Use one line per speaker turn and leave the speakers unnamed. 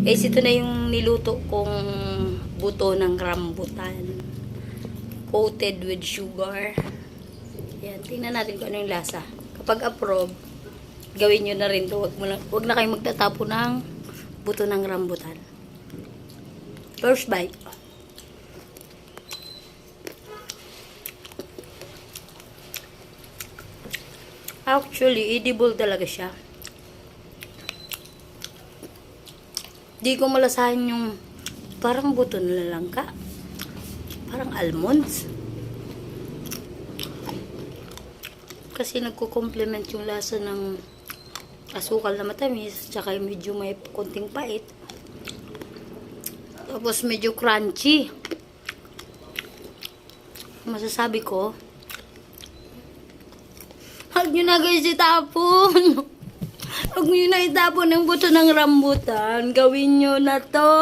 Guys, ito na yung niluto kong buto ng rambutan. Coated with sugar. Yan, tingnan natin kung ano yung lasa. Kapag approve, gawin nyo na rin to. Huwag na kayong magtatapo ng buto ng rambutan. First bite. Actually, edible talaga siya. Di ko malasahan yung parang buto na langka. Parang almonds. Kasi nagko-complement yung lasa ng asukal na matamis, tsaka medyo may konting pait. Tapos medyo crunchy. Masasabi ko, huwag nyo na guys itapon. Huwag nyo na itapon ang buto ng rambutan. Gawin nyo na to.